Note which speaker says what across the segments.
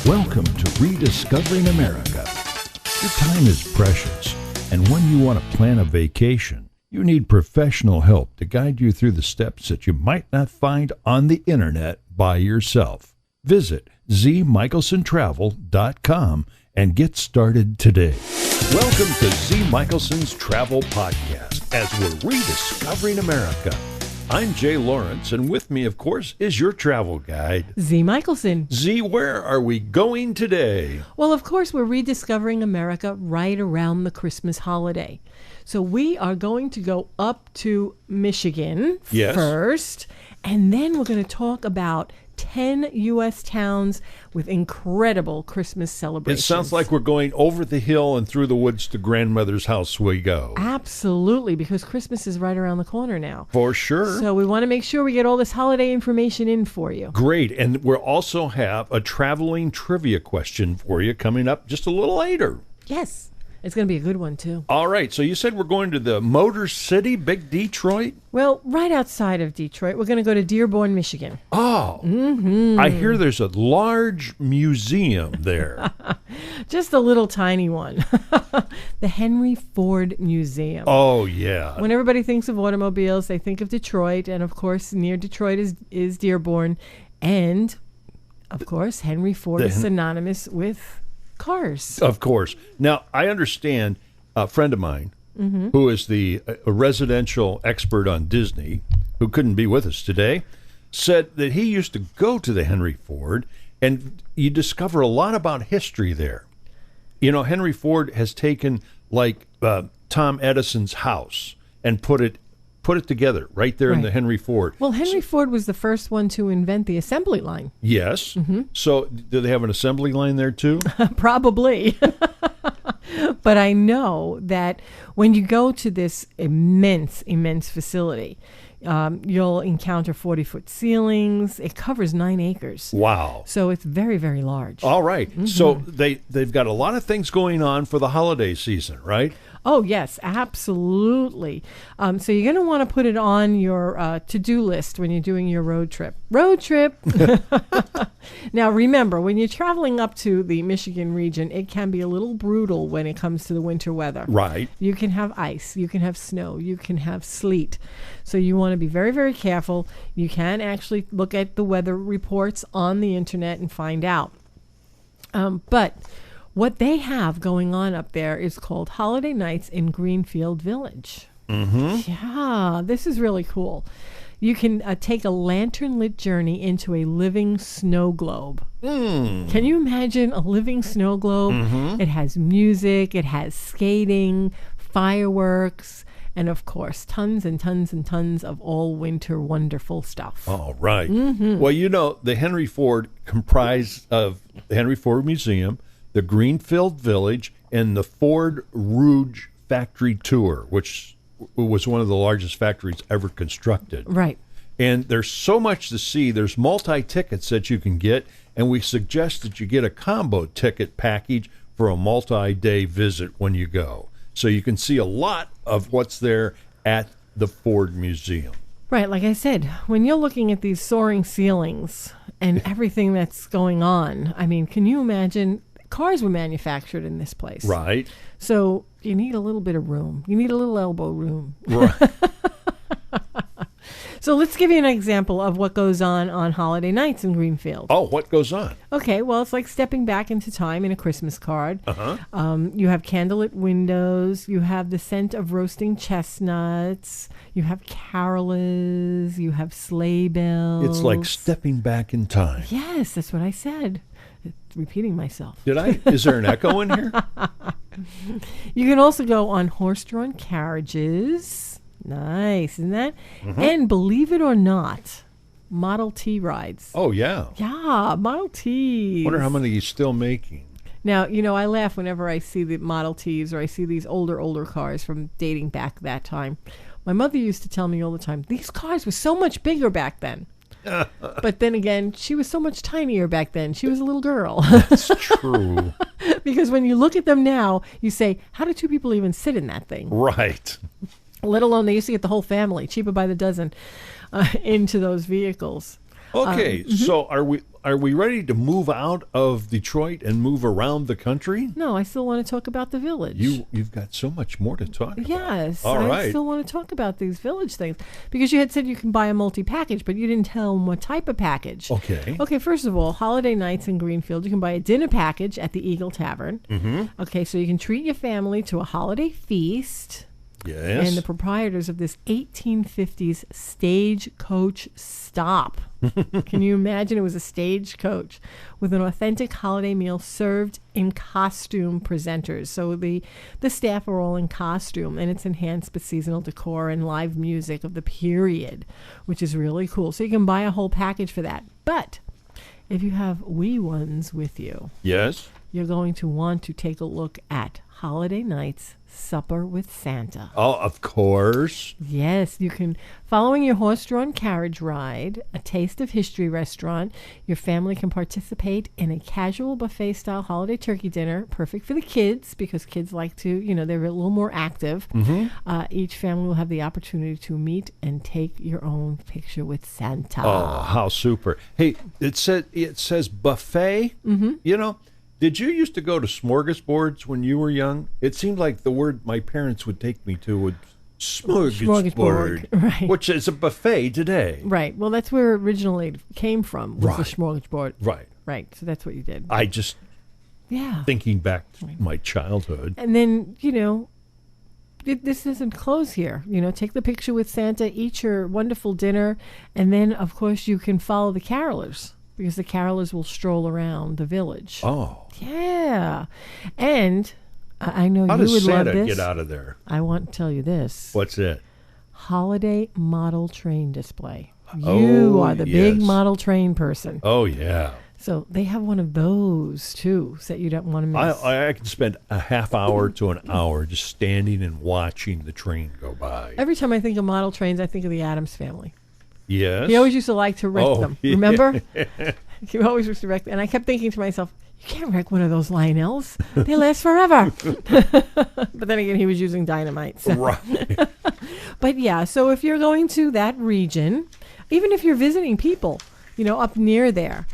Speaker 1: Welcome to Rediscovering America. Your time is precious, and when you want to plan a vacation, you need professional help to guide you through the steps that you might not find on the internet by yourself. Visit zmichelsontravel.com and get started today. Welcome to Z. Michelson's Travel Podcast as we're rediscovering America. I'm Jay Lawrence, and with me, of course, is your travel guide,
Speaker 2: Z. Michelson.
Speaker 1: Z, where are we going today?
Speaker 2: Well, of course, we're rediscovering America right around the Christmas holiday. So we are going to go up to Michigan first, and then we're going to talk about 10 U.S. towns with incredible Christmas celebrations.
Speaker 1: It sounds like we're going over the hill and through the woods to grandmother's house we go.
Speaker 2: Absolutely, because Christmas is right around the corner now.
Speaker 1: For sure.
Speaker 2: So we want to make sure we get all this holiday information in for you.
Speaker 1: Great. And we'll also have a traveling trivia question for you coming up just a little later.
Speaker 2: Yes. It's going to be a good one, too.
Speaker 1: All right. So you said we're going to the Motor City, Big Detroit?
Speaker 2: Well, right outside of Detroit, we're going to go to Dearborn, Michigan.
Speaker 1: Oh. Mm-hmm. I hear there's a large museum there.
Speaker 2: Just a little tiny one. The Henry Ford Museum.
Speaker 1: Oh, yeah.
Speaker 2: When everybody thinks of automobiles, they think of Detroit. And, of course, near Detroit is Dearborn. And, of course, Henry Ford is synonymous with cars.
Speaker 1: Of course. Now, I understand a friend of mine who is a residential expert on Disney, who couldn't be with us today, said that he used to go to the Henry Ford, and you discover a lot about history there. You know, Henry Ford has taken, like, Tom Edison's house and put it together right there in the Henry Ford.
Speaker 2: Well, Henry Ford was the first one to invent the assembly line.
Speaker 1: Yes. Mm-hmm. So do they have an assembly line there too?
Speaker 2: Probably. But I know that when you go to this immense facility, you'll encounter 40-foot ceilings. It covers 9 acres.
Speaker 1: Wow.
Speaker 2: So it's very, very large.
Speaker 1: All right. Mm-hmm. So they've got a lot of things going on for the holiday season, right?
Speaker 2: Oh, yes, absolutely. So you're going to want to put it on your to-do list when you're doing your road trip. Road trip! Now, remember, when you're traveling up to the Michigan region, it can be a little brutal when it comes to the winter weather.
Speaker 1: Right.
Speaker 2: You can have ice, you can have snow, you can have sleet. So you want to be very, very careful. You can actually look at the weather reports on the internet and find out. But what they have going on up there is called Holiday Nights in Greenfield Village. Mm-hmm. Yeah, this is really cool. You can take a lantern-lit journey into a living snow globe. Can you imagine a living snow globe? Mm-hmm. It has music, it has skating, fireworks, and of course, tons and tons and tons of all-winter wonderful stuff.
Speaker 1: All right. Mm-hmm. Well, you know, the Henry Ford comprised of the Henry Ford Museum, the Greenfield Village, and the Ford Rouge Factory Tour, which was one of the largest factories ever constructed.
Speaker 2: Right.
Speaker 1: And there's so much to see. There's multi-tickets that you can get, and we suggest that you get a combo ticket package for a multi-day visit when you go. So you can see a lot of what's there at the Ford Museum.
Speaker 2: Right. Like I said, when you're looking at these soaring ceilings and everything that's going on, I mean, can you imagine? Cars were manufactured in this place.
Speaker 1: Right.
Speaker 2: So you need a little bit of room. You need a little elbow room.
Speaker 1: Right.
Speaker 2: So let's give you an example of what goes on holiday nights in Greenfield.
Speaker 1: Oh, what goes on?
Speaker 2: Okay, well, it's like stepping back into time in a Christmas card.
Speaker 1: Uh-huh.
Speaker 2: You have candlelit windows. You have the scent of roasting chestnuts. You have carolers. You have sleigh bells.
Speaker 1: It's like stepping back in time.
Speaker 2: Yes, that's what I said. Repeating myself.
Speaker 1: Did I? Is there an echo in here?
Speaker 2: You can also go on horse-drawn carriages. Nice, isn't that? Mm-hmm. And believe it or not, Model T rides.
Speaker 1: Oh, yeah.
Speaker 2: Yeah, Model Ts.
Speaker 1: Wonder how many he's still making.
Speaker 2: Now, you know, I laugh whenever I see the Model Ts or I see these older cars from dating back that time. My mother used to tell me all the time, these cars were so much bigger back then. But then again, she was so much tinier back then. She was a little girl.
Speaker 1: That's true.
Speaker 2: Because when you look at them now, you say, how do two people even sit in that thing?
Speaker 1: Right.
Speaker 2: Let alone they used to get the whole family, cheaper by the dozen, into those vehicles.
Speaker 1: Okay, so are we ready to move out of Detroit and move around the country?
Speaker 2: No, I still want to talk about the village.
Speaker 1: You've got so much more to talk about.
Speaker 2: Yes,
Speaker 1: All right.
Speaker 2: I still want to talk about these village things because you had said you can buy a multi-package, but you didn't tell them what type of package.
Speaker 1: Okay.
Speaker 2: Okay, first of all, holiday nights in Greenfield, you can buy a dinner package at the Eagle Tavern.
Speaker 1: Mm-hmm.
Speaker 2: Okay, so you can treat your family to a holiday feast.
Speaker 1: Yes.
Speaker 2: And the proprietors of this 1850s stagecoach stop. Can you imagine? It was a stagecoach with an authentic holiday meal served in costume presenters. So the staff are all in costume, and it's enhanced with seasonal decor and live music of the period, which is really cool. So you can buy a whole package for that. But if you have wee ones with you,
Speaker 1: Yes.
Speaker 2: you're going to want to take a look at Holiday Nights Supper with Santa.
Speaker 1: Oh, of course.
Speaker 2: Yes, you can, following your horse-drawn carriage ride, a Taste of History restaurant, your family can participate in a casual buffet-style holiday turkey dinner, perfect for the kids because kids like to, they're a little more active. Each family will have the opportunity to meet and take your own picture with Santa.
Speaker 1: Oh, how super. Hey, it says buffet. Mm-hmm. Did you used to go to smorgasbords when you were young? It seemed like the word my parents would take me to would smorgasbord,
Speaker 2: right.
Speaker 1: which is a buffet today.
Speaker 2: Right. Well, that's where it originally came from, was the smorgasbord.
Speaker 1: Right.
Speaker 2: Right. So that's what you did.
Speaker 1: I just, thinking back to my childhood.
Speaker 2: And then, this doesn't close here. Take the picture with Santa, eat your wonderful dinner, and then, of course, you can follow the carolers because the carolers will stroll around the village.
Speaker 1: Oh.
Speaker 2: Yeah. And I know
Speaker 1: How
Speaker 2: you
Speaker 1: does
Speaker 2: would
Speaker 1: Santa
Speaker 2: love this.
Speaker 1: get out of there?
Speaker 2: I want to tell you this.
Speaker 1: What's it?
Speaker 2: Holiday model train display. You are the big model train person.
Speaker 1: Oh, yeah.
Speaker 2: So they have one of those, too, so that you don't want to miss.
Speaker 1: I can spend a half hour to an hour just standing and watching the train go by.
Speaker 2: Every time I think of model trains, I think of the Addams Family.
Speaker 1: Yes.
Speaker 2: He always used to like to wreck them.
Speaker 1: Yeah.
Speaker 2: Remember? He always used to wreck them. And I kept thinking to myself, you can't wreck one of those Lionels. They last forever. But then again, he was using dynamite. So.
Speaker 1: Right.
Speaker 2: But yeah, so if you're going to that region, even if you're visiting people, up near there,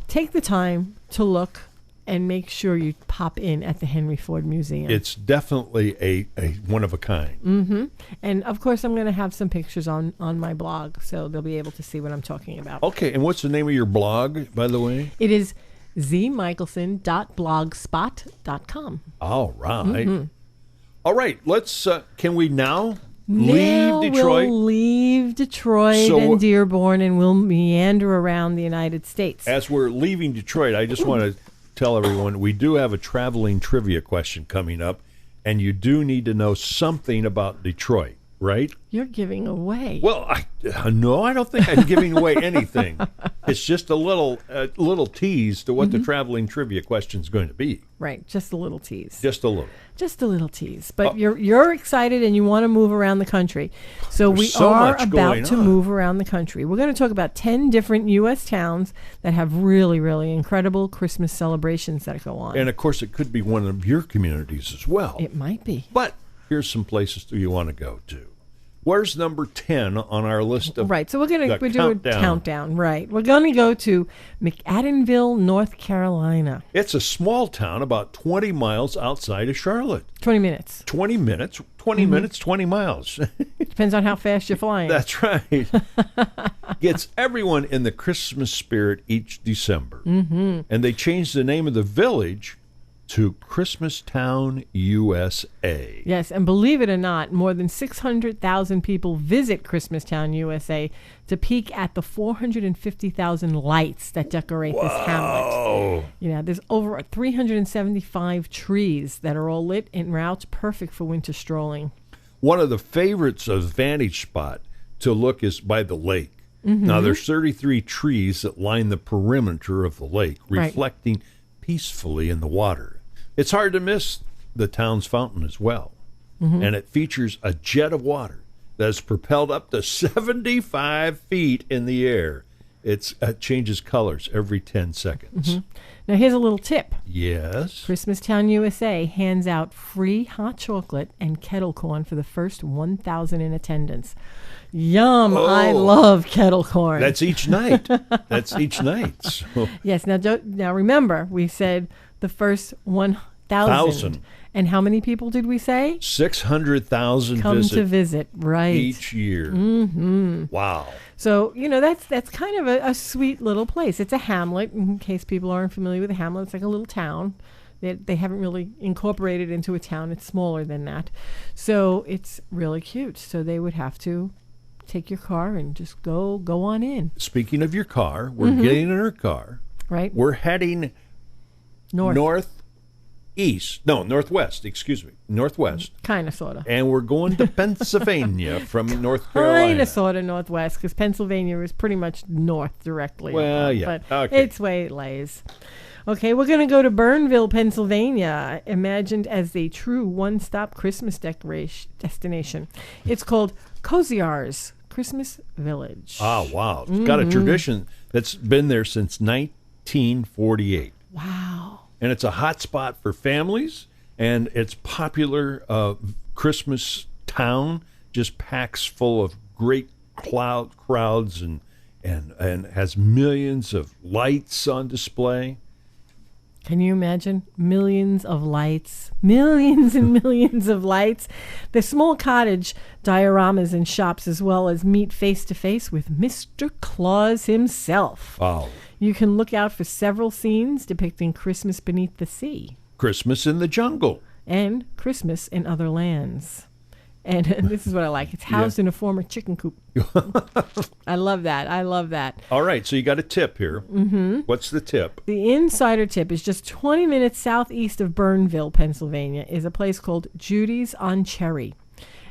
Speaker 2: take the time to look and make sure you pop in at the Henry Ford Museum.
Speaker 1: It's definitely a one of a kind.
Speaker 2: Mm-hmm. And, of course, I'm going to have some pictures on my blog, so they'll be able to see what I'm talking about.
Speaker 1: Okay, and what's the name of your blog, by the way?
Speaker 2: It is zmichelson.blogspot.com.
Speaker 1: All right. Mm-hmm. All right, let's, can we now
Speaker 2: Now
Speaker 1: leave Detroit?
Speaker 2: We'll leave Detroit and Dearborn, and we'll meander around the United States.
Speaker 1: As we're leaving Detroit, I just want to tell everyone we do have a traveling trivia question coming up, and you do need to know something about Detroit, right?
Speaker 2: You're giving away.
Speaker 1: Well, no, I don't think I'm giving away anything. It's just a little tease to what the traveling trivia question is going to be.
Speaker 2: Right, just a little tease.
Speaker 1: Just a little.
Speaker 2: Just a little tease. But you're excited and you want to move around the country. So we are about to move around the country. We're going to talk about 10 different U.S. towns that have really, really incredible Christmas celebrations that go on.
Speaker 1: And, of course, it could be one of your communities as well.
Speaker 2: It might be.
Speaker 1: But here's some places you want to go to. Where's number 10 on our list of
Speaker 2: Right, so we're do a countdown. Right. We're going to go to McAdenville, North Carolina.
Speaker 1: It's a small town about 20 miles outside of Charlotte.
Speaker 2: 20 minutes.
Speaker 1: 20 minutes, 20 minutes, 20 miles.
Speaker 2: Depends on how fast you're flying.
Speaker 1: That's right. Gets everyone in the Christmas spirit each December. Mm-hmm. And they changed the name of the village to Christmastown, USA.
Speaker 2: Yes, and believe it or not, more than 600,000 people visit Christmastown, USA to peek at the 450,000 lights that decorate this hamlet. There's over 375 trees that are all lit en route, perfect for winter strolling. One
Speaker 1: of the favorites of vantage spot to look is by the lake. Mm-hmm. Now, there's 33 trees that line the perimeter of the lake, reflecting peacefully in the water. It's hard to miss the town's fountain as well. Mm-hmm. And it features a jet of water that is propelled up to 75 feet in the air It changes colors every 10 seconds.
Speaker 2: Now, here's a little tip.
Speaker 1: Yes.
Speaker 2: Christmastown, USA hands out free hot chocolate and kettle corn for the first 1,000 in attendance. Yum!
Speaker 1: Oh.
Speaker 2: I love kettle corn.
Speaker 1: That's each night. That's each night. So.
Speaker 2: Yes. Now remember, we said the first 1,000. And how many people did we say?
Speaker 1: 600,000
Speaker 2: come to visit, right?
Speaker 1: each year. Wow.
Speaker 2: So, that's kind of a sweet little place. It's a hamlet, in case people aren't familiar with a hamlet. It's like a little town. They haven't really incorporated into a town. It's smaller than that. So it's really cute. So they would have to take your car and just go on in.
Speaker 1: Speaking of your car, we're getting in our car.
Speaker 2: Right?
Speaker 1: We're heading northwest, northwest.
Speaker 2: Kind of, sort of.
Speaker 1: And we're going to Pennsylvania from North Carolina.
Speaker 2: Kind of, sort of northwest, because Pennsylvania is pretty much north directly.
Speaker 1: Well, yeah.
Speaker 2: But
Speaker 1: Okay.
Speaker 2: it's way it lays. Okay, we're going to go to Burnville, Pennsylvania, imagined as the true one-stop Christmas destination. It's called Koziar's Christmas Village.
Speaker 1: Ah, wow. It's got a tradition that's been there since 1948.
Speaker 2: Wow.
Speaker 1: And it's a hot spot for families, and it's popular Christmas town, just packs full of great crowds and has millions of lights on display.
Speaker 2: Can you imagine? Millions of lights. Millions and millions of lights. The small cottage dioramas and shops, as well as meet face-to-face with Mr. Claus himself.
Speaker 1: Wow.
Speaker 2: You can look out for several scenes depicting Christmas beneath the sea.
Speaker 1: Christmas in the jungle.
Speaker 2: And Christmas in other lands. And this is what I like. It's housed in a former chicken coop. I love that.
Speaker 1: All right, so you got a tip here. What's the tip?
Speaker 2: The insider tip is just 20 minutes southeast of Burnville, Pennsylvania, is a place called Judy's on Cherry.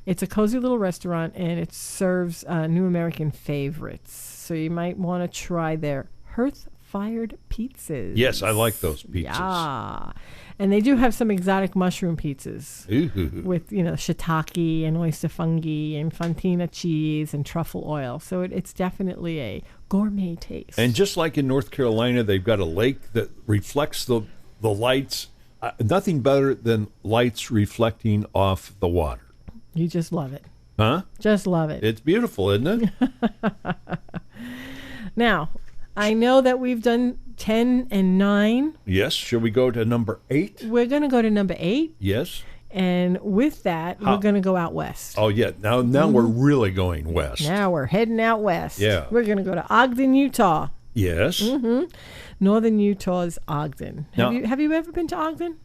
Speaker 2: It's a cozy little restaurant, and it serves new American favorites. So you might want to try their hearth-fired pizzas.
Speaker 1: Yes, I like those pizzas.
Speaker 2: Yeah. And they do have some exotic mushroom pizzas with, shiitake and oyster fungi and fontina cheese and truffle oil. So it's definitely a gourmet taste.
Speaker 1: And just like in North Carolina, they've got a lake that reflects the lights. Nothing better than lights reflecting off the water.
Speaker 2: You just love it.
Speaker 1: Huh?
Speaker 2: Just love it.
Speaker 1: It's beautiful, isn't it?
Speaker 2: Now, I know that we've done 10 and 9.
Speaker 1: Yes. Shall we go to number 8?
Speaker 2: We're going to go to number 8.
Speaker 1: Yes.
Speaker 2: And with that, we're going to go out west.
Speaker 1: Oh, yeah. Now we're really going west.
Speaker 2: Now we're heading out west.
Speaker 1: Yeah.
Speaker 2: We're going to go to Ogden, Utah.
Speaker 1: Yes.
Speaker 2: Northern Utah's Ogden. Have you ever been to Ogden?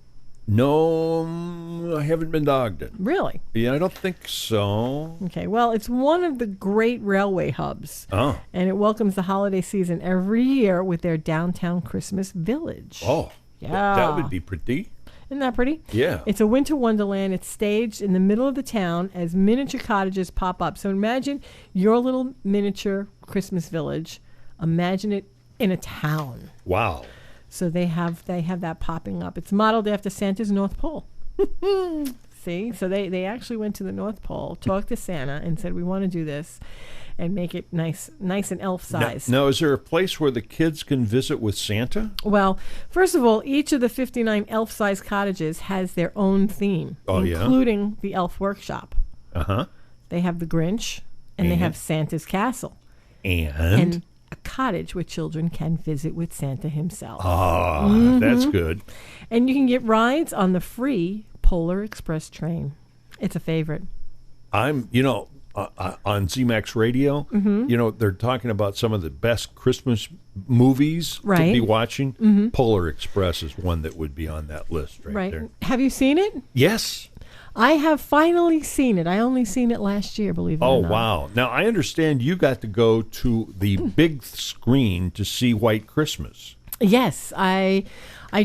Speaker 1: No, I haven't been to Ogden.
Speaker 2: Really?
Speaker 1: Yeah, I don't think so.
Speaker 2: Okay, well, it's one of the great railway hubs.
Speaker 1: Oh.
Speaker 2: And it welcomes the holiday season every year with their downtown Christmas village.
Speaker 1: Oh.
Speaker 2: Yeah.
Speaker 1: That would be pretty.
Speaker 2: Isn't that pretty?
Speaker 1: Yeah.
Speaker 2: It's a winter wonderland. It's staged in the middle of the town as miniature cottages pop up. So imagine your little miniature Christmas village. Imagine it in a town.
Speaker 1: Wow.
Speaker 2: So they have that popping up. It's modeled after Santa's North Pole. See? So they actually went to the North Pole, talked to Santa, and said, we want to do this and make it nice and elf size.
Speaker 1: Now, is there a place where the kids can visit with Santa?
Speaker 2: Well, first of all, each of the 59 elf-size cottages has their own theme, including the Elf Workshop.
Speaker 1: Uh-huh.
Speaker 2: They have the Grinch, and they have Santa's Castle.
Speaker 1: And
Speaker 2: a cottage where children can visit with Santa himself.
Speaker 1: That's good.
Speaker 2: And you can get rides on the free Polar Express train. It's a favorite.
Speaker 1: On ZMAX Radio, they're talking about some of the best Christmas movies to be watching. Polar Express is one that would be on that list right there.
Speaker 2: Have you seen it?
Speaker 1: Yes.
Speaker 2: I have finally seen it. I only seen it last year, believe it or not.
Speaker 1: Oh, wow. Now, I understand you got to go to the big screen to see White Christmas.
Speaker 2: Yes, I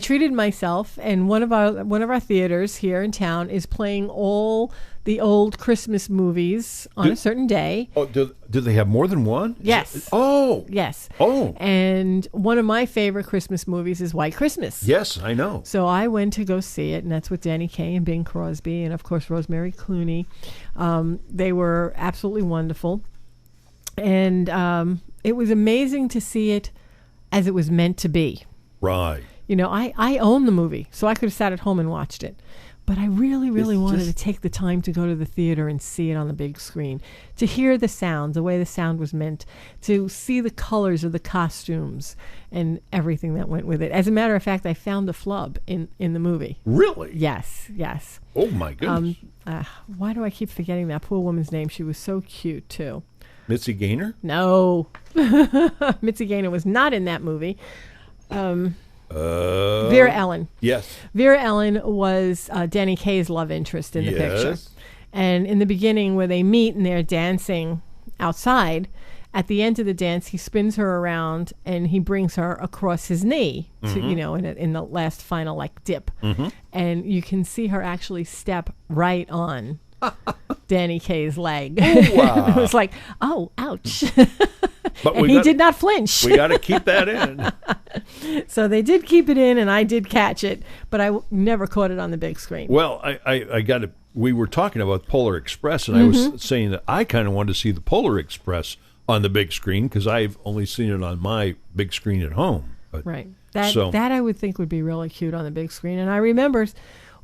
Speaker 2: treated myself, and one of our theaters here in town is playing all the old Christmas movies on a certain day.
Speaker 1: Oh, do they have more than one?
Speaker 2: Yes. Yes.
Speaker 1: Oh.
Speaker 2: And one of my favorite Christmas movies is White Christmas.
Speaker 1: Yes, I know.
Speaker 2: So I went to go see it, and that's with Danny Kaye and Bing Crosby, and of course Rosemary Clooney. They were absolutely wonderful. And it was amazing to see it as it was meant to be.
Speaker 1: Right.
Speaker 2: You know, I own the movie, so I could have sat at home and watched it. But I really, really wanted to take the time to go to the theater and see it on the big screen, to hear the sounds, the way the sound was meant, to see the colors of the costumes and everything that went with it. As a matter of fact, I found the flub in the movie.
Speaker 1: Really?
Speaker 2: Yes.
Speaker 1: Oh, my goodness.
Speaker 2: Why do I keep forgetting that poor woman's name? She was so cute, too.
Speaker 1: Mitzi Gaynor?
Speaker 2: No. Mitzi Gaynor was not in that movie. Vera Ellen.
Speaker 1: Yes.
Speaker 2: Vera Ellen was Danny Kaye's love interest in the picture. And in the beginning, where they meet and they're dancing outside, at the end of the dance, he spins her around and he brings her across his knee, to, you know, in the last final like dip. And you can see her actually step right on Danny Kaye's leg. Oh, wow. It was like, oh, ouch.
Speaker 1: But
Speaker 2: and he did not flinch.
Speaker 1: We got to keep that in.
Speaker 2: So they did keep it in, and I did catch it, but I never caught it on the big screen.
Speaker 1: Well, I got to. We were talking about Polar Express, and I was saying that I kind of wanted to see the Polar Express on the big screen because I've only seen it on my big screen at home. But,
Speaker 2: right. That I would think would be really cute on the big screen. And I remember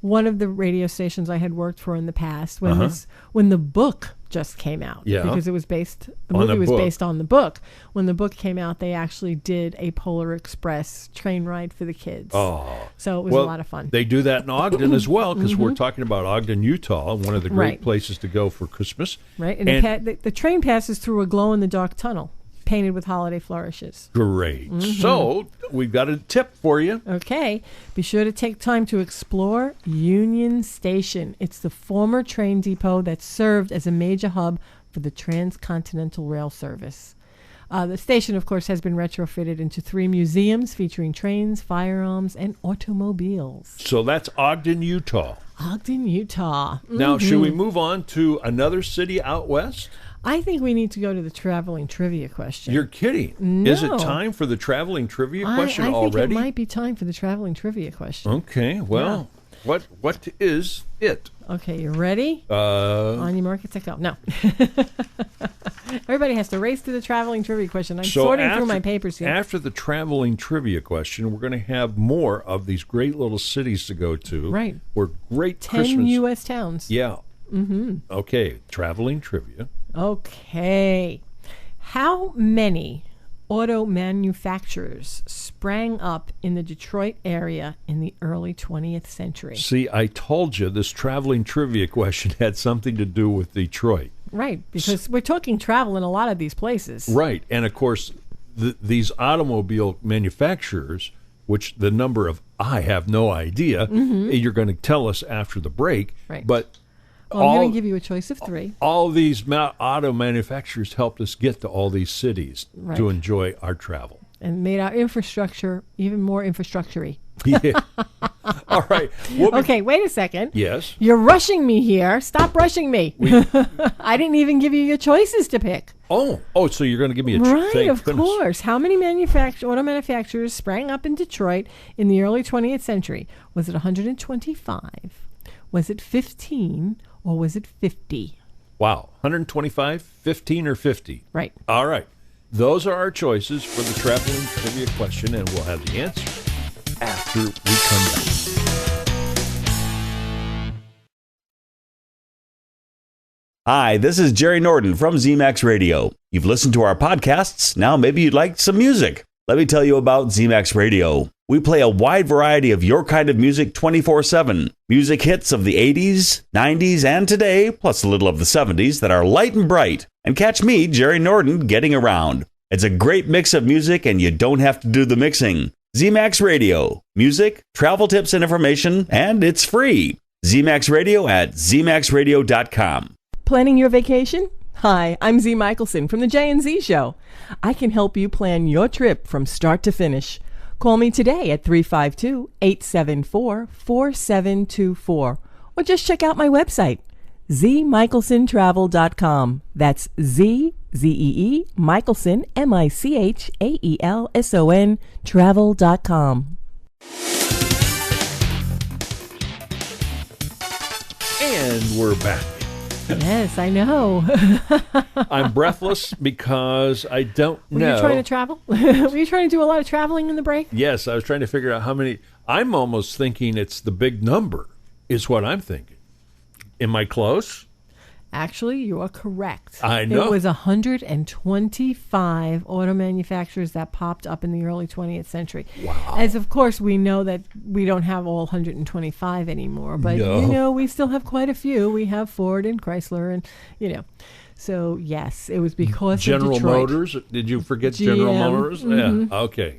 Speaker 2: one of the radio stations I had worked for in the past when the book just came out.
Speaker 1: Yeah.
Speaker 2: Because it was the movie was based on the book. When the book came out, they actually did a Polar Express train ride for the kids.
Speaker 1: Oh.
Speaker 2: So it was a lot of fun.
Speaker 1: They do that in Ogden as well, because we're talking about Ogden, Utah, one of the great places to go for Christmas.
Speaker 2: Right. And the train passes through a glow-in-the-dark tunnel painted with holiday flourishes.
Speaker 1: Great. So we've got a tip for you.
Speaker 2: Okay. Be sure to take time to explore Union Station. It's the former train depot that served as a major hub for the Transcontinental Rail Service. The station, of course, has been retrofitted into 3 museums featuring trains, firearms, and automobiles.
Speaker 1: So that's Ogden, Utah.
Speaker 2: Ogden, Utah.
Speaker 1: Now, should we move on to another city out west?
Speaker 2: I think we need to go to the traveling trivia question.
Speaker 1: You're kidding.
Speaker 2: No.
Speaker 1: Is it time for the traveling trivia question
Speaker 2: I think
Speaker 1: already?
Speaker 2: it might be time for the traveling trivia question.
Speaker 1: Okay, well, what is it?
Speaker 2: Okay, you ready? On your market, take go. No. Everybody has to race to the traveling trivia question. I'm sorting through my papers here.
Speaker 1: After the traveling trivia question, we're going to have more of these great little cities to go to.
Speaker 2: Right.
Speaker 1: We're great
Speaker 2: 10
Speaker 1: Christmas.
Speaker 2: U.S. towns.
Speaker 1: Yeah. Okay, traveling trivia.
Speaker 2: Okay. How many auto manufacturers sprang up in the Detroit area in the early 20th century?
Speaker 1: See, I told you this traveling trivia question had something to do with Detroit.
Speaker 2: Right, because we're talking travel in a lot of these places.
Speaker 1: Right, and of course, these automobile manufacturers, which the number of, I have no idea, you're going to tell us after the break.
Speaker 2: Right.
Speaker 1: But
Speaker 2: well, I'm going to give you a choice of 3.
Speaker 1: All these auto manufacturers helped us get to all these cities to enjoy our travel.
Speaker 2: And made our infrastructure even more infrastructure-y.
Speaker 1: Yeah. All right.
Speaker 2: Okay, wait a second.
Speaker 1: Yes.
Speaker 2: You're rushing me here. Stop rushing me. I didn't even give you your choices to pick.
Speaker 1: Oh, so you're going to give me a
Speaker 2: Right, of course. How many auto manufacturers sprang up in Detroit in the early 20th century? Was it 125? Was it 15? Or was it 50?
Speaker 1: Wow. 125, 15, or 50?
Speaker 2: Right.
Speaker 1: All right. Those are our choices for the traveling trivia question, and we'll have the answer after we come back.
Speaker 3: Hi, this is Jerry Norton from ZMAX Radio. You've listened to our podcasts. Now maybe you'd like some music. Let me tell you about ZMAX Radio. We play a wide variety of your kind of music 24/7. Music hits of the 80s, 90s, and today, plus a little of the 70s that are light and bright. And catch me, Jerry Norton, getting around. It's a great mix of music, and you don't have to do the mixing. ZMAX Radio. Music, travel tips and information, and it's free. ZMAX Radio at zmaxradio.com.
Speaker 2: Planning your vacation? Hi, I'm Z Michelson from the J&Z Show. I can help you plan your trip from start to finish. Call me today at 352-874-4724 or just check out my website, zmichelsontravel.com. That's Z-Z-E-E, Michelson, M-I-C-H-A-E-L-S-O-N, travel.com.
Speaker 1: And we're back.
Speaker 2: Yes, I know.
Speaker 1: I'm breathless because I don't know.
Speaker 2: Were you trying to travel? Were you trying to do a lot of traveling in the break?
Speaker 1: Yes, I was trying to figure out how many. I'm almost thinking it's the big number is what I'm thinking. Am I close?
Speaker 2: Actually, you are correct.
Speaker 1: I know.
Speaker 2: It was 125 auto manufacturers that popped up in the early 20th century.
Speaker 1: Wow.
Speaker 2: As of course, we know that we don't have all 125 anymore, but
Speaker 1: No.
Speaker 2: we still have quite a few. We have Ford and Chrysler and, So, yes, it was because
Speaker 1: General
Speaker 2: of Detroit.
Speaker 1: Motors. Did you forget General
Speaker 2: GM.
Speaker 1: Motors?
Speaker 2: Mhm.
Speaker 1: Yeah.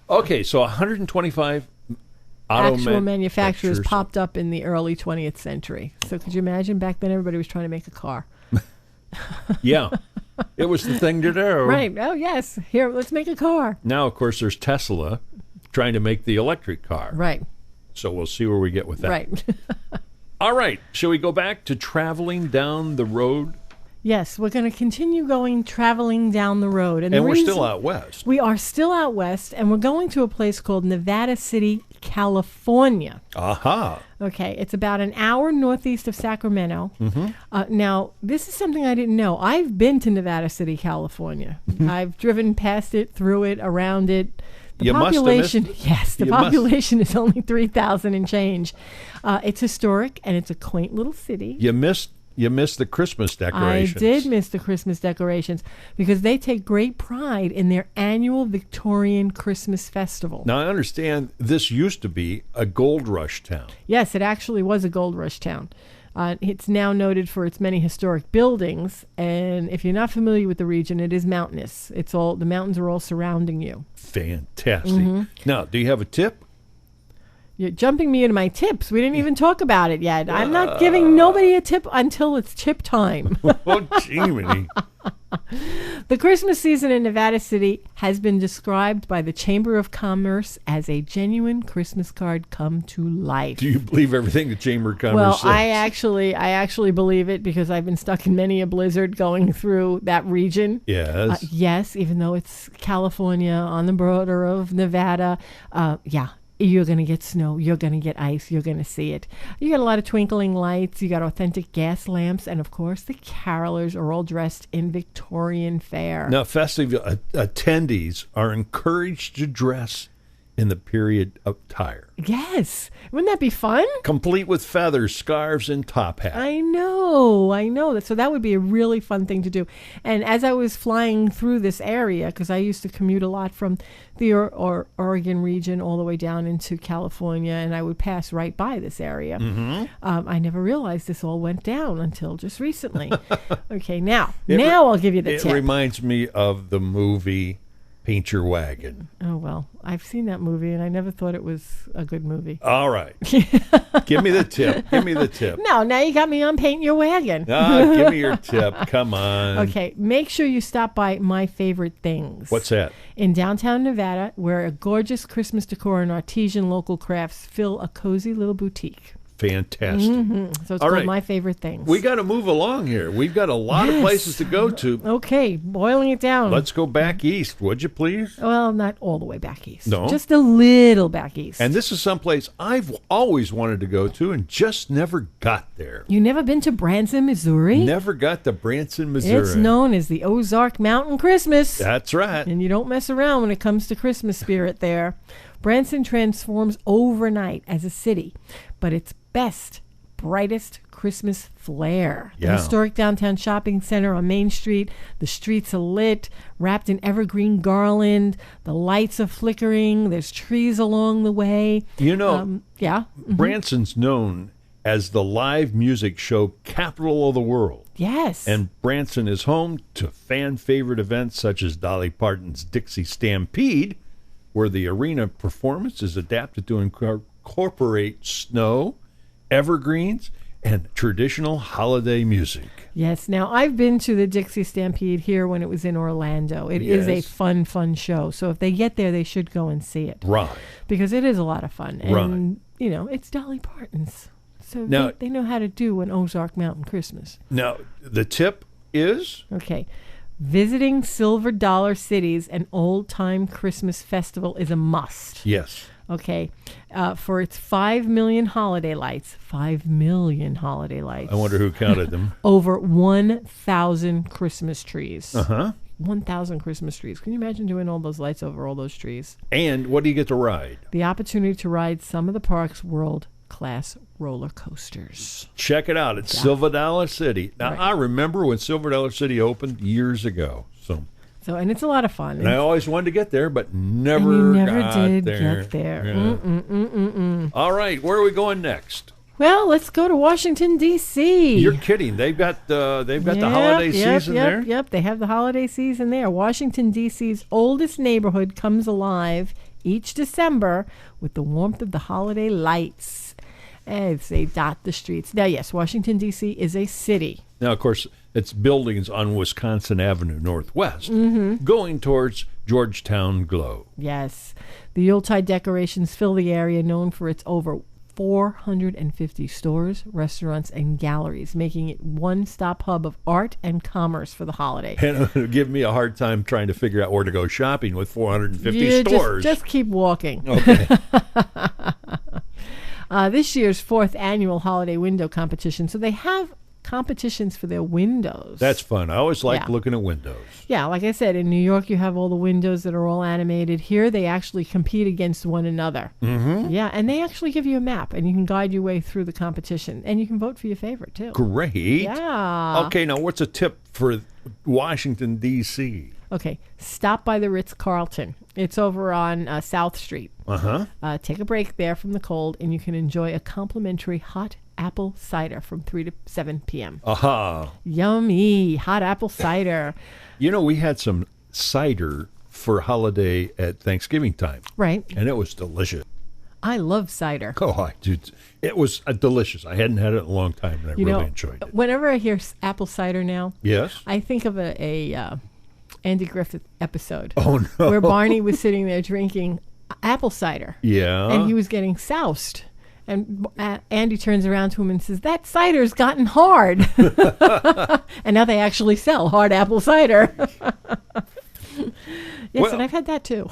Speaker 1: Okay, so 125
Speaker 2: Actual manufacturers popped up in the early 20th century. So could you imagine back then everybody was trying to make a car?
Speaker 1: Yeah. It was the thing to do.
Speaker 2: Right. Oh, yes. Here, let's make a car.
Speaker 1: Now, of course, there's Tesla trying to make the electric car.
Speaker 2: Right.
Speaker 1: So we'll see where we get with that.
Speaker 2: Right.
Speaker 1: All right. Shall we go back to traveling down the road?
Speaker 2: Yes, we're going to continue traveling down the road.
Speaker 1: And we're still out west.
Speaker 2: We are still out west, and we're going to a place called Nevada City, California.
Speaker 1: Aha.
Speaker 2: Okay, it's about an hour northeast of Sacramento.
Speaker 1: Mm-hmm.
Speaker 2: Now, this is something I didn't know. I've been to Nevada City, California.
Speaker 1: Mm-hmm.
Speaker 2: I've driven past it, through it, around it. The
Speaker 1: You must have
Speaker 2: population,
Speaker 1: missed-
Speaker 2: yes, the
Speaker 1: you must-
Speaker 2: population is only 3,000 and change. It's historic, and it's a quaint little city.
Speaker 1: You missed the Christmas decorations.
Speaker 2: I did miss the Christmas decorations because they take great pride in their annual Victorian Christmas festival.
Speaker 1: Now, I understand this used to be a gold rush town.
Speaker 2: Yes, it actually was a gold rush town. It's now noted for its many historic buildings, and if you're not familiar with the region, it is mountainous. The mountains are all surrounding you.
Speaker 1: Fantastic.
Speaker 2: Mm-hmm.
Speaker 1: Now, do you have a tip?
Speaker 2: You're jumping me into my tips. We didn't even talk about it yet. I'm not giving nobody a tip until it's tip time.
Speaker 1: Oh, Jiminy.
Speaker 2: The Christmas season in Nevada City has been described by the Chamber of Commerce as a genuine Christmas card come to life.
Speaker 1: Do you believe everything the Chamber of Commerce
Speaker 2: Well,
Speaker 1: says?
Speaker 2: I actually believe it because I've been stuck in many a blizzard going through that region.
Speaker 1: Yes.
Speaker 2: Yes, even though it's California on the border of Nevada. You're going to get snow. You're going to get ice. You're going to see it. You got a lot of twinkling lights. You got authentic gas lamps. And, of course, the carolers are all dressed in Victorian fare.
Speaker 1: Now, festival attendees are encouraged to dress in the period attire,
Speaker 2: Yes. Wouldn't that be fun?
Speaker 1: complete with feathers, scarves, and top hat.
Speaker 2: I know. So that would be a really fun thing to do. And as I was flying through this area, because I used to commute a lot from the Oregon region all the way down into California, and I would pass right by this area.
Speaker 1: Mm-hmm.
Speaker 2: I never realized this all went down until just recently. Okay, now I'll give you the
Speaker 1: It
Speaker 2: tip.
Speaker 1: reminds me of the movie Paint Your Wagon.
Speaker 2: Oh, well, I've seen that movie, and I never thought it was a good movie.
Speaker 1: All right. Give me the tip. Give me the tip.
Speaker 2: No, now you got me on Paint Your Wagon.
Speaker 1: Give me your tip. Come on.
Speaker 2: Okay, make sure you stop by My Favorite Things.
Speaker 1: What's that?
Speaker 2: In downtown Nevada, where a gorgeous Christmas decor and artisan local crafts fill a cozy little boutique.
Speaker 1: Fantastic.
Speaker 2: So it's
Speaker 1: All
Speaker 2: called
Speaker 1: right.
Speaker 2: My Favorite Things.
Speaker 1: We got to move along here. We've got a lot of
Speaker 2: Yes.
Speaker 1: places to go to.
Speaker 2: Okay, boiling it down.
Speaker 1: Let's go back east, would you please?
Speaker 2: Well, not all the way back east.
Speaker 1: No?
Speaker 2: Just a little back east.
Speaker 1: And this is someplace I've always wanted to go to and just never got there.
Speaker 2: You never been to Branson, Missouri?
Speaker 1: Never got to Branson, Missouri.
Speaker 2: It's known as the Ozark Mountain Christmas.
Speaker 1: That's right.
Speaker 2: And you don't mess around when it comes to Christmas spirit there. Branson transforms overnight as a city, but its best, brightest Christmas flair. The
Speaker 1: Yeah.
Speaker 2: historic downtown shopping center on Main Street, the streets are lit, wrapped in evergreen garland, the lights are flickering, there's trees along the way.
Speaker 1: You know,
Speaker 2: Yeah.
Speaker 1: Branson's known as the live music show capital of the world.
Speaker 2: Yes.
Speaker 1: And Branson is home to fan-favorite events such as Dolly Parton's Dixie Stampede, where the arena performance is adapted to incorporate snow, evergreens, and traditional holiday music.
Speaker 2: Yes. Now, I've been to the Dixie Stampede here when it was in Orlando. It is a
Speaker 1: Yes.
Speaker 2: fun show. So if they get there, they should go and see it.
Speaker 1: Right.
Speaker 2: Because it is a lot of fun. And,
Speaker 1: Right.
Speaker 2: It's Dolly Parton's. So
Speaker 1: Now-
Speaker 2: they know how to do an Ozark Mountain Christmas.
Speaker 1: Now, the tip is...
Speaker 2: Okay. Visiting Silver Dollar Cities and Old Time Christmas Festival is a must.
Speaker 1: Yes.
Speaker 2: Okay, for its 5 million holiday lights. 5 million holiday lights.
Speaker 1: I wonder who counted them.
Speaker 2: Over 1,000 Christmas trees. 1,000 Christmas trees. Can you imagine doing all those lights over all those trees?
Speaker 1: And what do you get to ride?
Speaker 2: The opportunity to ride some of the park's world-class roller coasters.
Speaker 1: Check it out. It's Silver Dollar City. Now,
Speaker 2: Right.
Speaker 1: I remember when Silver Dollar City opened years ago.
Speaker 2: So, and it's a lot of fun.
Speaker 1: And I always wanted to get there, but never,
Speaker 2: and you never
Speaker 1: got
Speaker 2: did
Speaker 1: there.
Speaker 2: get there.
Speaker 1: Yeah. All right, where are we going next?
Speaker 2: Well, let's go to Washington, D.C.
Speaker 1: You're kidding. They've got the holiday season there?
Speaker 2: Yep, they have the holiday season there. Washington, D.C.'s oldest neighborhood comes alive each December with the warmth of the holiday lights as they dot the streets. Now, yes, Washington, D.C. is a city.
Speaker 1: Now, of course, it's buildings on Wisconsin Avenue Northwest going towards Georgetown Glow.
Speaker 2: Yes. The Yuletide decorations fill the area known for its over 450 stores, restaurants, and galleries, making it one-stop hub of art and commerce for the holiday.
Speaker 1: And it'll give me a hard time trying to figure out where to go shopping with 450 stores.
Speaker 2: Just keep walking.
Speaker 1: Okay.
Speaker 2: This year's 4th annual holiday window competition. So they have competitions for their windows.
Speaker 1: That's fun. I always like
Speaker 2: Yeah.
Speaker 1: looking at windows.
Speaker 2: Yeah, like I said, in New York, you have all the windows that are all animated. Here, they actually compete against one another. Mm-hmm. Yeah, and they actually give you a map, and you can guide your way through the competition. And you can vote for your favorite, too.
Speaker 1: Great.
Speaker 2: Yeah.
Speaker 1: Okay, now what's a tip for Washington, D.C.?
Speaker 2: Okay, stop by the Ritz-Carlton. It's over on South Street. Take a break there from the cold, and you can enjoy a complimentary hot apple cider from 3 to 7 p.m.
Speaker 1: Aha.
Speaker 2: Yummy, hot apple cider.
Speaker 1: You know, we had some cider for holiday at Thanksgiving time.
Speaker 2: Right.
Speaker 1: And it was delicious.
Speaker 2: I love cider.
Speaker 1: Oh, dude, it was delicious. I hadn't had it in a long time, and I really enjoyed it.
Speaker 2: Whenever I hear apple cider now,
Speaker 1: Yes?
Speaker 2: I think of a Andy Griffith episode.
Speaker 1: Oh, no.
Speaker 2: Where Barney was sitting there drinking apple cider.
Speaker 1: Yeah.
Speaker 2: And he was getting soused. And Andy turns around to him and says, "That cider's gotten hard." And now they actually sell hard apple cider. Yes,
Speaker 1: Well,
Speaker 2: and I've had that too.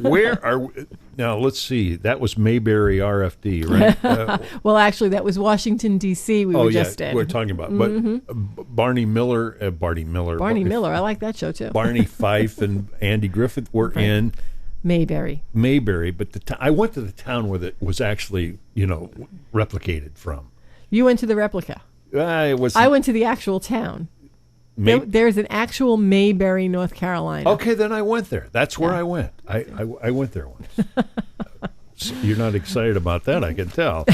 Speaker 1: Where are we? Now, let's see. That was Mayberry RFD, right?
Speaker 2: Well, actually, that was Washington, D.C. we were just in.
Speaker 1: we're talking about. But Barney Miller.
Speaker 2: Barney Miller. I like that show, too.
Speaker 1: Barney Fife and Andy Griffith were in
Speaker 2: Mayberry.
Speaker 1: But I went to the town where it was actually, replicated from.
Speaker 2: You went to the replica.
Speaker 1: It was.
Speaker 2: I went to the actual town. There's an actual Mayberry, North Carolina.
Speaker 1: Okay, then I went there. That's where I went. I went there once. So you're not excited about that, I can tell.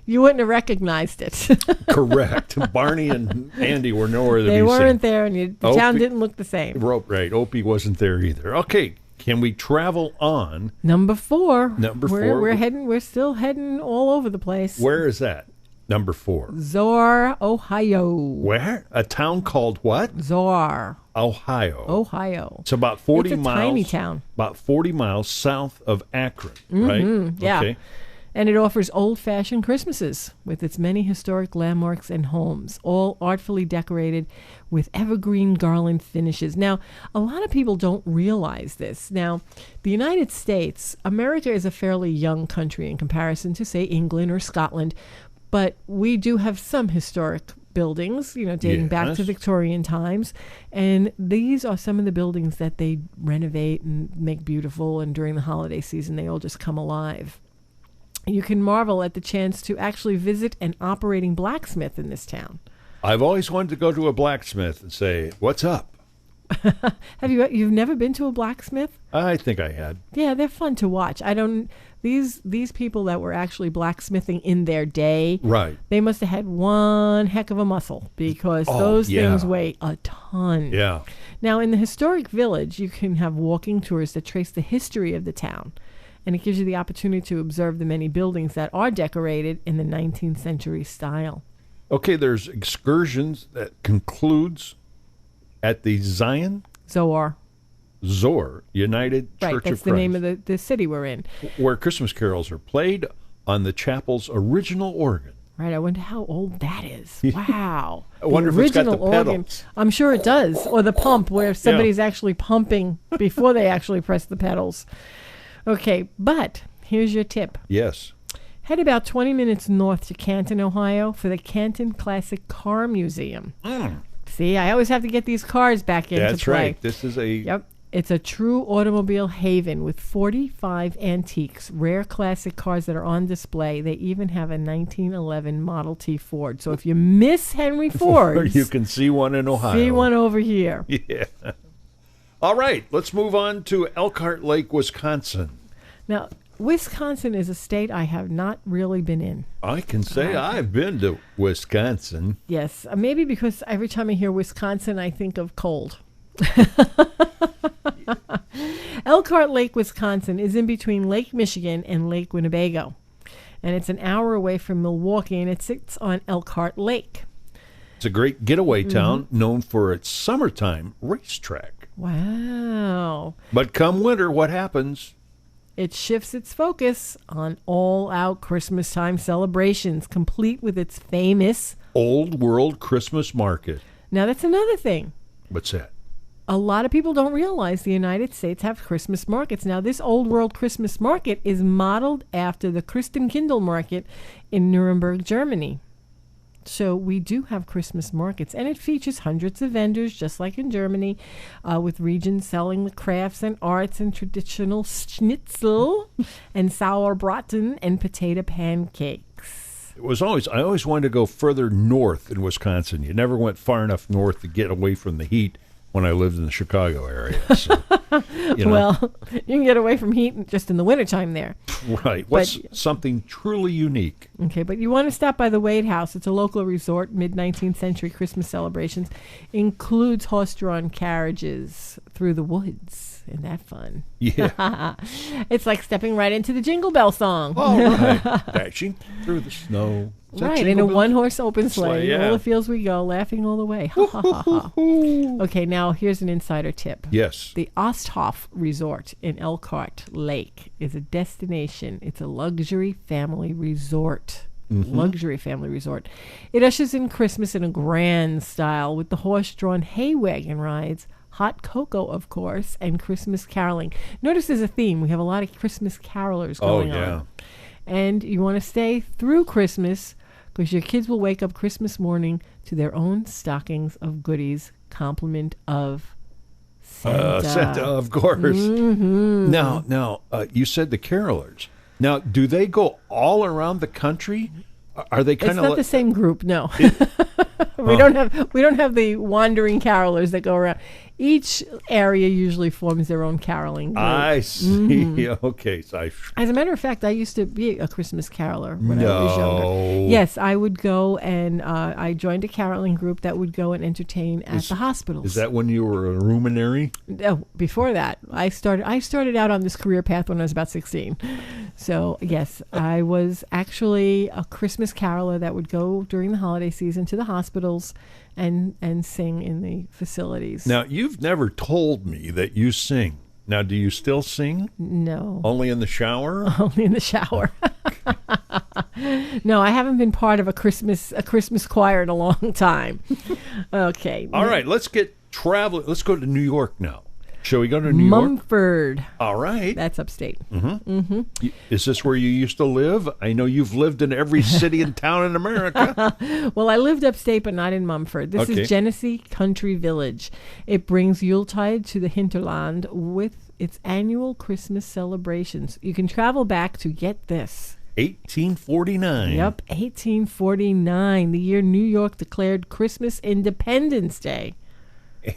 Speaker 2: You wouldn't have recognized it.
Speaker 1: Correct. Barney and Andy were nowhere to be seen.
Speaker 2: They weren't there, and the town didn't look the same.
Speaker 1: Right. Opie wasn't there either. Okay, can we travel on?
Speaker 2: Number 4.
Speaker 1: We're
Speaker 2: still heading all over the place.
Speaker 1: Where is that? Number 4.
Speaker 2: Zoar, Ohio.
Speaker 1: Where? A town called what?
Speaker 2: Zoar,
Speaker 1: Ohio. It's about 40
Speaker 2: it's a
Speaker 1: miles.
Speaker 2: Tiny town.
Speaker 1: About 40 miles south of Akron, right?
Speaker 2: Yeah.
Speaker 1: Okay.
Speaker 2: And it offers old-fashioned Christmases with its many historic landmarks and homes, all artfully decorated with evergreen garland finishes. Now, a lot of people don't realize this. Now, the United States, America is a fairly young country in comparison to, say, England or Scotland, but we do have some historic buildings, dating back to Victorian times. And these are some of the buildings that they renovate and make beautiful. And during the holiday season, they all just come alive. You can marvel at the chance to actually visit an operating blacksmith in this town.
Speaker 1: I've always wanted to go to a blacksmith and say, "What's up?"
Speaker 2: You've never been to a blacksmith?
Speaker 1: I think I had.
Speaker 2: Yeah, they're fun to watch. These people that were actually blacksmithing in their day,
Speaker 1: Right.
Speaker 2: They must have had one heck of a muscle because those things weigh a ton.
Speaker 1: Yeah.
Speaker 2: Now, in the historic village, you can have walking tours that trace the history of the town. And it gives you the opportunity to observe the many buildings that are decorated in the 19th century style.
Speaker 1: Okay, there's excursions that concludes at the
Speaker 2: Zoar.
Speaker 1: United Church of
Speaker 2: Right, that's
Speaker 1: Christ,
Speaker 2: the name of the city we're in.
Speaker 1: where Christmas carols are played on the chapel's original organ.
Speaker 2: Right, I wonder how old that is. Wow.
Speaker 1: I wonder
Speaker 2: the
Speaker 1: if it's got the
Speaker 2: original organ.
Speaker 1: pedals.
Speaker 2: I'm sure it does. Or the pump where somebody's actually pumping before they actually press the pedals. Okay, but here's your tip.
Speaker 1: Yes.
Speaker 2: Head about 20 minutes north to Canton, Ohio for the Canton Classic Car Museum. See, I always have to get these cars back into
Speaker 1: That's
Speaker 2: play.
Speaker 1: right. This is a...
Speaker 2: Yep. It's a true automobile haven with 45 antiques, rare classic cars that are on display. They even have a 1911 Model T Ford. So if you miss Henry Ford,
Speaker 1: you can see one in Ohio.
Speaker 2: see one over here.
Speaker 1: Yeah. All right. Let's move on to Elkhart Lake, Wisconsin.
Speaker 2: Now, Wisconsin is a state I have not really been in.
Speaker 1: I can say I've been to Wisconsin.
Speaker 2: Yes, maybe because every time I hear Wisconsin, I think of cold. Elkhart Lake, Wisconsin is in between Lake Michigan and Lake Winnebago. And it's an hour away from Milwaukee, and it sits on Elkhart Lake.
Speaker 1: It's a great getaway town known for its summertime racetrack.
Speaker 2: Wow.
Speaker 1: But come winter, what happens?
Speaker 2: It shifts its focus on all-out Christmas time celebrations, complete with its famous
Speaker 1: Old World Christmas Market.
Speaker 2: Now, that's another thing.
Speaker 1: What's that?
Speaker 2: A lot of people don't realize the United States have Christmas markets. Now, this Old World Christmas Market is modeled after the Christkindl Market in Nuremberg, Germany. So we do have Christmas markets, and it features hundreds of vendors, just like in Germany, with regions selling the crafts and arts and traditional schnitzel and sauerbraten and potato pancakes.
Speaker 1: I always wanted to go further north in Wisconsin. You never went far enough north to get away from the heat when I lived in the Chicago area. So,
Speaker 2: Well, you can get away from heat just in the wintertime there.
Speaker 1: Right. What's something truly unique?
Speaker 2: Okay, but you want to stop by the Wade House. It's a local resort, mid-19th century Christmas celebrations. Includes horse-drawn carriages through the woods. Isn't that fun?
Speaker 1: Yeah.
Speaker 2: It's like stepping right into the Jingle Bell song.
Speaker 1: All right. Dashing through the snow.
Speaker 2: Right, in a one-horse open sleigh.
Speaker 1: Yeah.
Speaker 2: All the fields we go, laughing all the way. Ha, ha, ha, ha. Okay, now here's an insider tip.
Speaker 1: Yes.
Speaker 2: The Osthoff Resort in Elkhart Lake is a destination. It's a luxury family resort. Luxury family resort. It ushers in Christmas in a grand style with the horse-drawn hay wagon rides, hot cocoa, of course, and Christmas caroling. Notice there's a theme. We have a lot of Christmas carolers going on. And you want to stay through Christmas because your kids will wake up Christmas morning to their own stockings of goodies, compliment of Santa.
Speaker 1: Santa, of course. Now, you said the carolers. Now, do they go all around the country? Are they kind of?
Speaker 2: It's not the same group, no. We don't have the wandering carolers that go around. Each area usually forms their own caroling group.
Speaker 1: I see. Okay, so
Speaker 2: As a matter of fact, I used to be a Christmas caroler when I was younger. Yes, I would go and I joined a caroling group that would go and entertain at the hospitals.
Speaker 1: Is that when you were a ruminary?
Speaker 2: Oh, before that, I started out on this career path when I was about 16. So yes, I was actually a Christmas caroler that would go during the holiday season to the hospitals and sing in the facilities.
Speaker 1: Now, you've never told me that you sing. Now, do you still sing?
Speaker 2: No.
Speaker 1: Only in the shower?
Speaker 2: Only in the shower. No, I haven't been part of a Christmas choir in a long time. Okay.
Speaker 1: All right, let's get traveling. Let's go to New York now. Shall we go to New York?
Speaker 2: Mumford.
Speaker 1: All right.
Speaker 2: That's upstate.
Speaker 1: Is this where you used to live? I know you've lived in every city and town in America.
Speaker 2: Well, I lived upstate, but not in Mumford. This is Genesee Country Village. It brings Yuletide to the hinterland with its annual Christmas celebrations. You can travel back to, get this,
Speaker 1: 1849.
Speaker 2: Yep, 1849, the year New York declared Christmas Independence Day.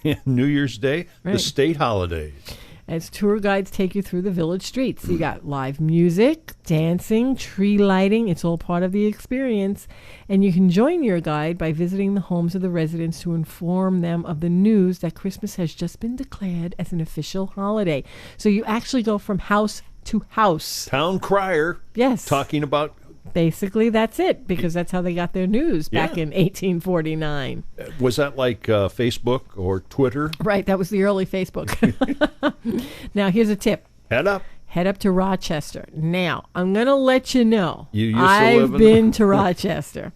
Speaker 1: And New Year's Day, the state holidays.
Speaker 2: As tour guides take you through the village streets. You got live music, dancing, tree lighting. It's all part of the experience. And you can join your guide by visiting the homes of the residents to inform them of the news that Christmas has just been declared as an official holiday. So you actually go from house to house.
Speaker 1: Town crier.
Speaker 2: Yes.
Speaker 1: Talking about...
Speaker 2: Basically, that's it, because that's how they got their news back in 1849.
Speaker 1: Was that like Facebook or Twitter?
Speaker 2: Right, that was the early Facebook. Now, here's a tip.
Speaker 1: Head up.
Speaker 2: Head up to Rochester. Now, I'm going to let you know.
Speaker 1: You used to
Speaker 2: I've
Speaker 1: live
Speaker 2: been to Rochester.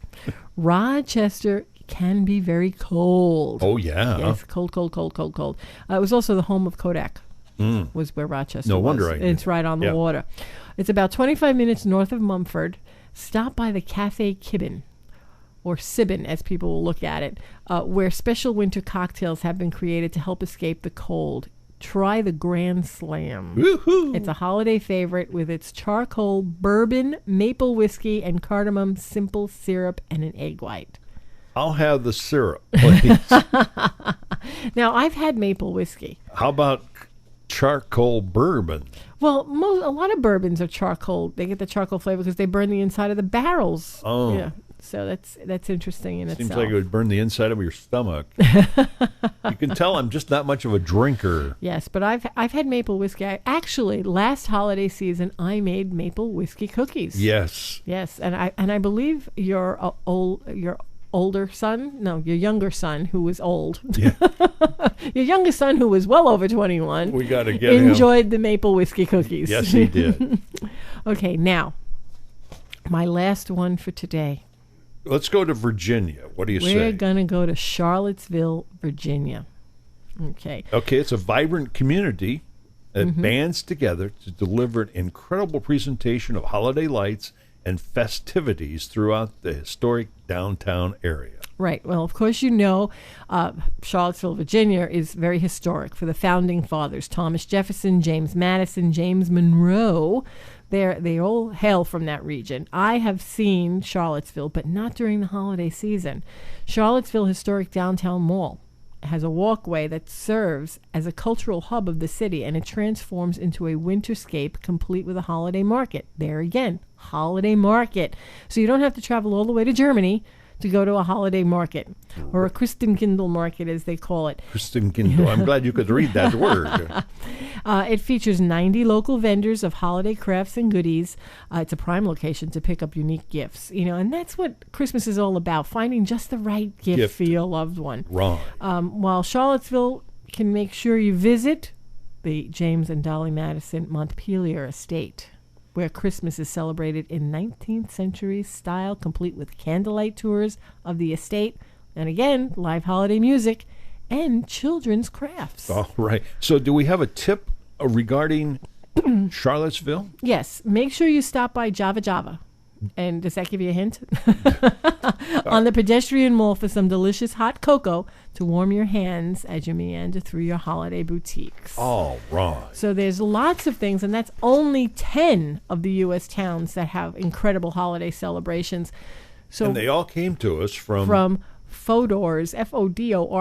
Speaker 2: Rochester can be very cold.
Speaker 1: Oh, yeah.
Speaker 2: Yes, cold. It was also the home of Kodak. was where Rochester
Speaker 1: No
Speaker 2: was.
Speaker 1: wonder I knew.
Speaker 2: It's right on the
Speaker 1: Yeah.
Speaker 2: water. It's about 25 minutes north of Mumford. Stop by the Cafe Kibbin, or Sibbin as people will look at it, where special winter cocktails have been created to help escape the cold. Try the Grand Slam.
Speaker 1: Woohoo!
Speaker 2: It's a holiday favorite with its charcoal bourbon, maple whiskey, and cardamom simple syrup and an egg white.
Speaker 1: I'll have the syrup, please.
Speaker 2: Now, I've had maple whiskey.
Speaker 1: How about charcoal bourbon?
Speaker 2: Well, a lot of bourbons are charcoal. They get the charcoal flavor because they burn the inside of the barrels.
Speaker 1: Oh.
Speaker 2: Yeah. So that's interesting in
Speaker 1: Seems
Speaker 2: itself.
Speaker 1: like it would burn the inside of your stomach. You can tell I'm just not much of a drinker.
Speaker 2: Yes, but I've had maple whiskey. Actually, last holiday season, I made maple whiskey cookies.
Speaker 1: Yes.
Speaker 2: Yes, and I believe your older son, no, your younger son who was old.
Speaker 1: Yeah.
Speaker 2: Your youngest son who was well over 21.
Speaker 1: We got to get him.
Speaker 2: Enjoyed the maple whiskey cookies.
Speaker 1: Yes, he did.
Speaker 2: Okay, now, my last one for today.
Speaker 1: Let's go to Virginia. What do you say?
Speaker 2: We're going to go to Charlottesville, Virginia. Okay.
Speaker 1: Okay, it's a vibrant community that bands together to deliver an incredible presentation of holiday lights and festivities throughout the historic downtown area.
Speaker 2: Right. Well, of course, Charlottesville, Virginia is very historic for the founding fathers, Thomas Jefferson, James Madison, James Monroe. They all hail from that region. I have seen Charlottesville, but not during the holiday season. Charlottesville Historic Downtown Mall has a walkway that serves as a cultural hub of the city, and it transforms into a winterscape complete with a holiday market. There again, holiday market. So you don't have to travel all the way to Germany to go to a holiday market, or a Christenkindl market, as they call it.
Speaker 1: Christenkindl. I'm glad you could read that word.
Speaker 2: It features 90 local vendors of holiday crafts and goodies. It's a prime location to pick up unique gifts, and that's what Christmas is all about, finding just the right gift for your loved one.
Speaker 1: Right.
Speaker 2: While Charlottesville can make sure you visit the James and Dolly Madison Montpelier estate, where Christmas is celebrated in 19th century style, complete with candlelight tours of the estate, and again, live holiday music and children's crafts.
Speaker 1: All right. So do we have a tip regarding Charlottesville?
Speaker 2: Yes. Make sure you stop by Java Java. And does that give you a hint? On the pedestrian mall for some delicious hot cocoa to warm your hands as you meander through your holiday boutiques.
Speaker 1: All right.
Speaker 2: So there's lots of things, and that's only 10 of the U.S. towns that have incredible holiday celebrations. So
Speaker 1: And they all came to us from
Speaker 2: Fodors, FODORS.com.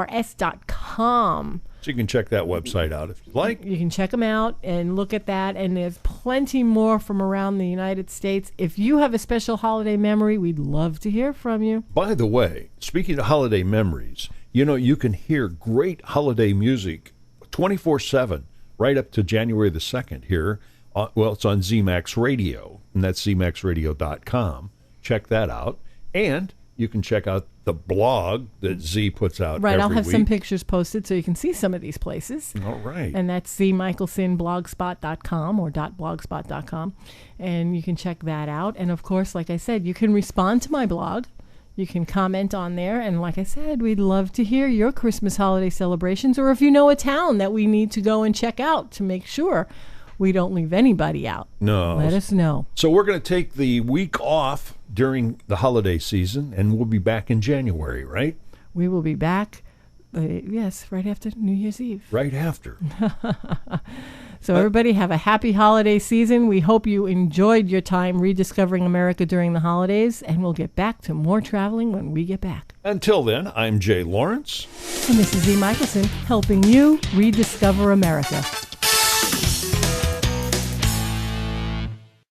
Speaker 1: So you can check that website out if you like.
Speaker 2: You can check them out and look at that, and there's plenty more from around the United States. If you have a special holiday memory, we'd love to hear from you.
Speaker 1: By the way, speaking of holiday memories, you can hear great holiday music 24/7 right up to January the 2nd here. It's on ZMAX Radio, and that's zmaxradio.com. Check that out. And you can check out the blog that Z puts out
Speaker 2: Right,
Speaker 1: every
Speaker 2: I'll have
Speaker 1: week.
Speaker 2: some pictures posted so you can see some of these places.
Speaker 1: All right.
Speaker 2: And that's zmichelson.blogspot.com or .blogspot.com. And you can check that out. And, of course, like I said, you can respond to my blog. You can comment on there. And like I said, we'd love to hear your Christmas holiday celebrations, or if you know a town that we need to go and check out to make sure we don't leave anybody out.
Speaker 1: No.
Speaker 2: Let us know.
Speaker 1: So we're going to take the week off during the holiday season, and we'll be back in January, right?
Speaker 2: We will be back, yes, right after New Year's Eve.
Speaker 1: Right after.
Speaker 2: So everybody have a happy holiday season. We hope you enjoyed your time rediscovering America during the holidays, and we'll get back to more traveling when we get back.
Speaker 1: Until then, I'm Jay Lawrence.
Speaker 2: And this is Z. Michelson, helping you rediscover America.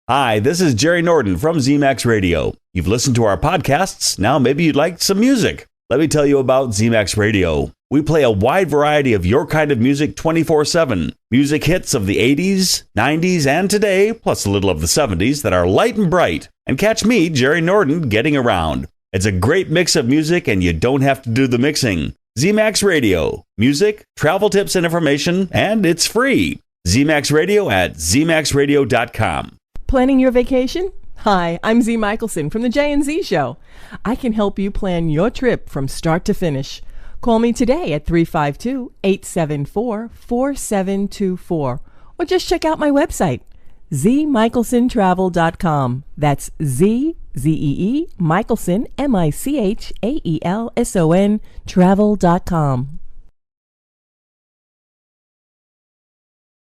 Speaker 3: Hi, this is Jerry Norton from ZMAX Radio. You've listened to our podcasts. Now maybe you'd like some music. Let me tell you about ZMAX Radio. We play a wide variety of your kind of music 24/7. Music hits of the 80s, 90s, and today, plus a little of the 70s that are light and bright. And catch me, Jerry Norton, getting around. It's a great mix of music, and you don't have to do the mixing. ZMAX Radio. Music, travel tips and information, and it's free. ZMAX Radio at zmaxradio.com.
Speaker 2: Planning your vacation? Hi, I'm Z. Michelson from the J&Z Show. I can help you plan your trip from start to finish.
Speaker 4: Call me today at 352-874-4724 or just check out my website, zmichelsontravel.com. That's Z-Z-E-E, Michelson, M-I-C-H-A-E-L-S-O-N, travel.com.